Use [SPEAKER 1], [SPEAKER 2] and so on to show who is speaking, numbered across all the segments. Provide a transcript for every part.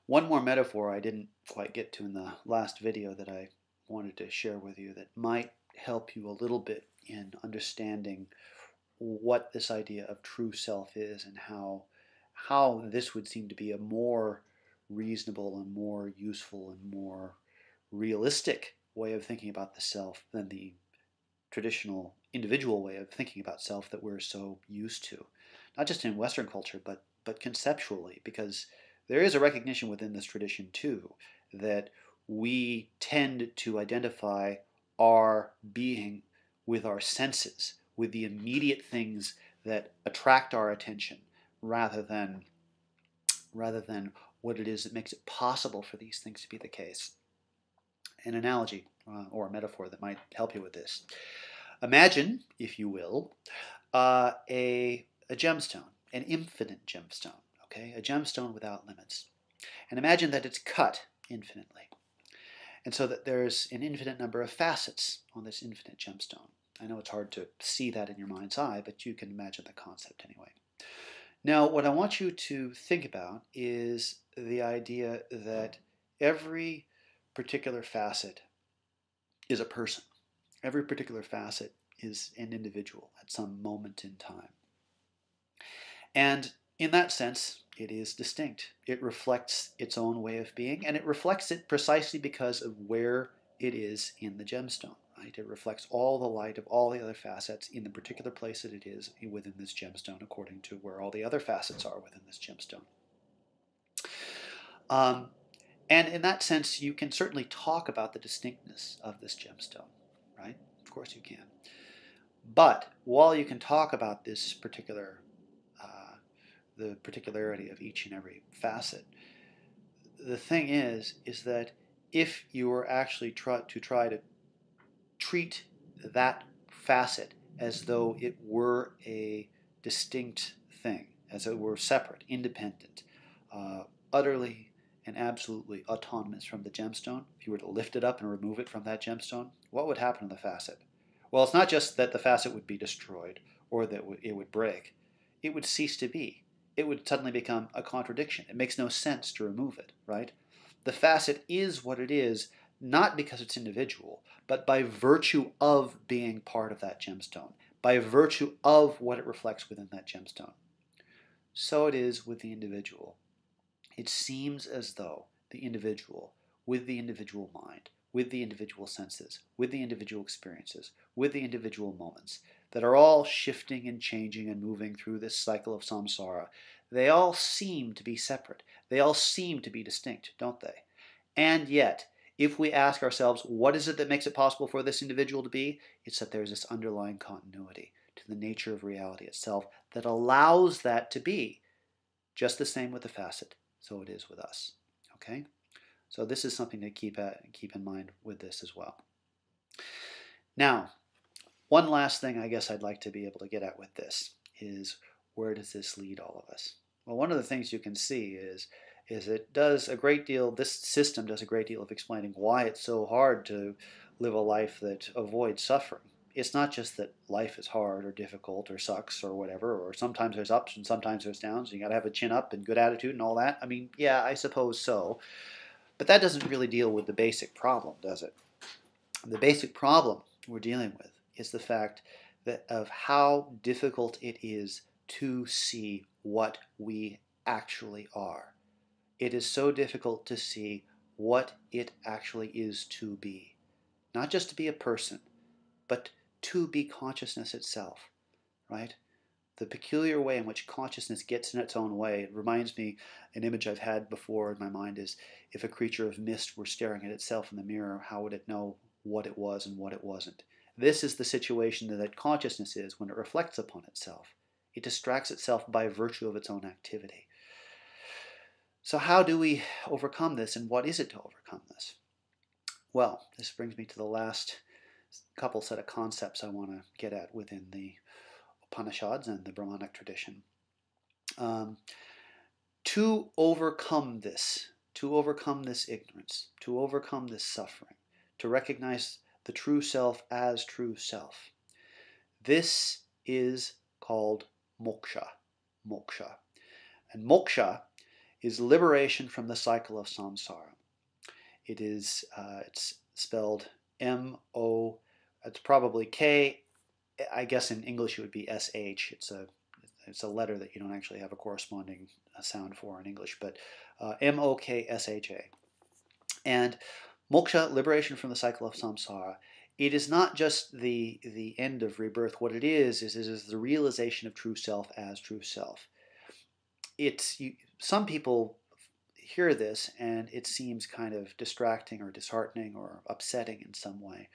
[SPEAKER 1] One more metaphor I didn't quite get to in the last video that I wanted to share with you that might help you a little bit in understanding what this idea of true self is and how this would seem to be a more reasonable and more useful and more realistic way of thinking about the self than the traditional individual way of thinking about self that we're so used to, not just in Western culture, but conceptually, because there is a recognition within this tradition too that we tend to identify our being with our senses, with the immediate things that attract our attention, rather than what it is that makes it possible for these things to be the case. An analogy or a metaphor that might help you with this. Imagine, if you will, a gemstone, an infinite gemstone, okay? A gemstone without limits. And imagine that it's cut infinitely. And so that there's an infinite number of facets on this infinite gemstone. I know it's hard to see that in your mind's eye, but you can imagine the concept anyway. Now, what I want you to think about is the idea that every particular facet is a person. Every particular facet is an individual at some moment in time. And in that sense, it is distinct. It reflects its own way of being, and it reflects it precisely because of where it is in the gemstone, right? It reflects all the light of all the other facets in the particular place that it is within this gemstone, according to where all the other facets are within this gemstone. And in that sense, you can certainly talk about the distinctness of this gemstone, right? Of course you can. But while you can talk about this particular, the particularity of each and every facet, the thing is that if you were actually try to treat that facet as though it were a distinct thing, as it were separate, independent, utterly and absolutely autonomous from the gemstone, if you were to lift it up and remove it from that gemstone, what would happen to the facet? Well, it's not just that the facet would be destroyed or that it would break. It would cease to be. It would suddenly become a contradiction. It makes no sense to remove it, right? The facet is what it is, not because it's individual, but by virtue of being part of that gemstone, by virtue of what it reflects within that gemstone. So it is with the individual. It seems as though the individual, with the individual mind, with the individual senses, with the individual experiences, with the individual moments, that are all shifting and changing and moving through this cycle of samsara, they all seem to be separate. They all seem to be distinct, don't they? And yet, if we ask ourselves, what is it that makes it possible for this individual to be? It's that there's this underlying continuity to the nature of reality itself that allows that to be. Just the same with the facet, so it is with us. Okay? So this is something to keep in mind with this as well. Now, one last thing I guess I'd like to be able to get at with this is, where does this lead all of us? Well, one of the things you can see is it does a great deal, this system does a great deal of explaining why it's so hard to live a life that avoids suffering. It's not just that life is hard or difficult or sucks or whatever, or sometimes there's ups and sometimes there's downs, and you got to have a chin up and good attitude and all that. I mean, yeah, I suppose so. But that doesn't really deal with the basic problem, does it? The basic problem we're dealing with is the fact that of how difficult it is to see what we actually are. It is so difficult to see what it actually is to be. Not just to be a person, but to be consciousness itself, right? The peculiar way in which consciousness gets in its own way, it reminds me, an image I've had before in my mind is, if a creature of mist were staring at itself in the mirror, how would it know what it was and what it wasn't? This is the situation that consciousness is when it reflects upon itself. It distracts itself by virtue of its own activity. So how do we overcome this, and what is it to overcome this? Well, this brings me to the last couple set of concepts I want to get at within the Upanishads and the Brahmanic tradition. To overcome this ignorance, to overcome this suffering, to recognize the true self as true self, this is called moksha. Moksha. And moksha is liberation from the cycle of samsara. It is, it's spelled M-O, it's probably K, I guess in English it would be S-H. It's a letter that you don't actually have a corresponding sound for in English, but M-O-K-S-H-A. And moksha, liberation from the cycle of samsara, it is not just the end of rebirth. What it is the realization of true self as true self. Some people hear this and it seems kind of distracting or disheartening or upsetting in some way.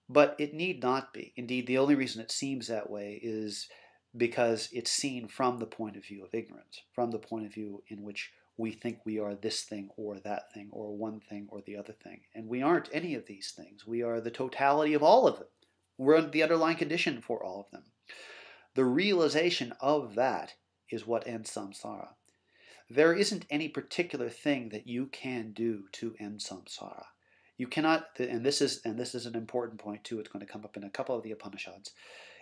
[SPEAKER 1] But it need not be. Indeed, the only reason it seems that way is because it's seen from the point of view of ignorance, from the point of view in which we think we are this thing or that thing or one thing or the other thing. And we aren't any of these things. We are the totality of all of them. We're the underlying condition for all of them. The realization of that is what ends samsara. There isn't any particular thing that you can do to end samsara. You cannot, and this is an important point too, it's going to come up in a couple of the Upanishads,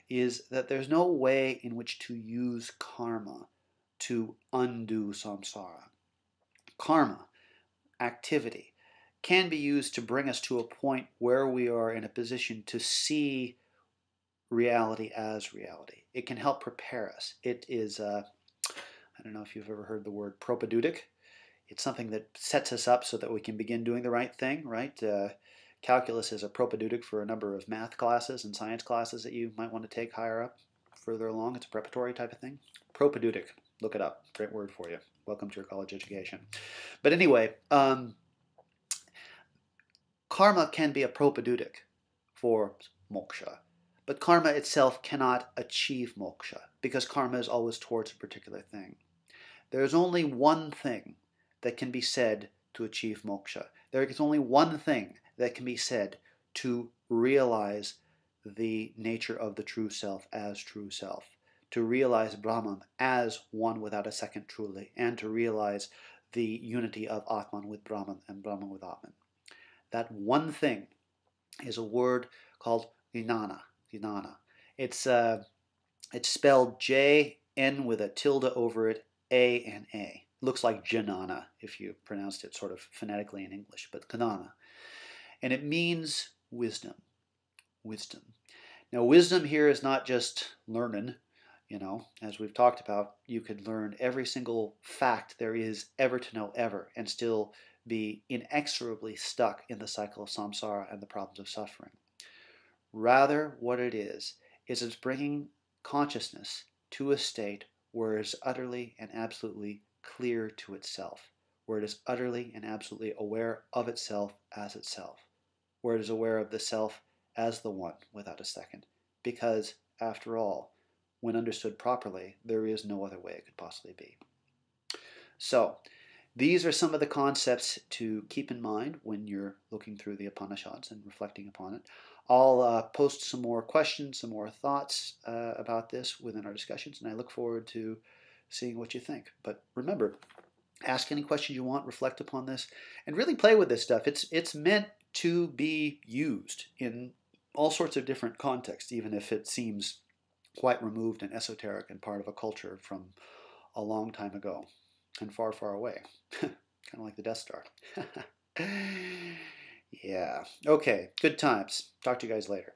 [SPEAKER 1] is that there's no way in which to use karma to undo samsara. Karma, activity, can be used to bring us to a point where we are in a position to see reality as reality. It can help prepare us. It is, I don't know if you've ever heard the word propedeutic. It's something that sets us up so that we can begin doing the right thing, right? Calculus is a propedeutic for a number of math classes and science classes that you might want to take higher up, further along. It's a preparatory type of thing. Propedeutic. Look it up. Great word for you. Welcome to your college education. But anyway, karma can be a propedeutic for moksha. But karma itself cannot achieve moksha because karma is always towards a particular thing. There is only one thing that can be said to achieve moksha. There is only one thing that can be said to realize the nature of the true self as true self, to realize Brahman as one without a second truly, and to realize the unity of Atman with Brahman and Brahman with Atman. That one thing is a word called Jnana. Jnana. It's spelled J-N with a tilde over it, A-N-A. Looks like Jnana if you pronounced it sort of phonetically in English, but Jnana. And it means wisdom. Wisdom. Now, wisdom here is not just learning. You know, as we've talked about, you could learn every single fact there is ever to know ever and still be inexorably stuck in the cycle of samsara and the problems of suffering. Rather, what it is it's bringing consciousness to a state where it is utterly and absolutely clear to itself, where it is utterly and absolutely aware of itself as itself, where it is aware of the self as the one without a second. Because, after all, when understood properly, there is no other way it could possibly be. So, these are some of the concepts to keep in mind when you're looking through the Upanishads and reflecting upon it. I'll post some more questions, some more thoughts about this within our discussions, and I look forward to seeing what you think. But remember, ask any questions you want, reflect upon this, and really play with this stuff. It's meant to be used in all sorts of different contexts, even if it seems quite removed and esoteric and part of a culture from a long time ago and far, far away. Kind of like the Death Star. Yeah. Okay. Good times. Talk to you guys later.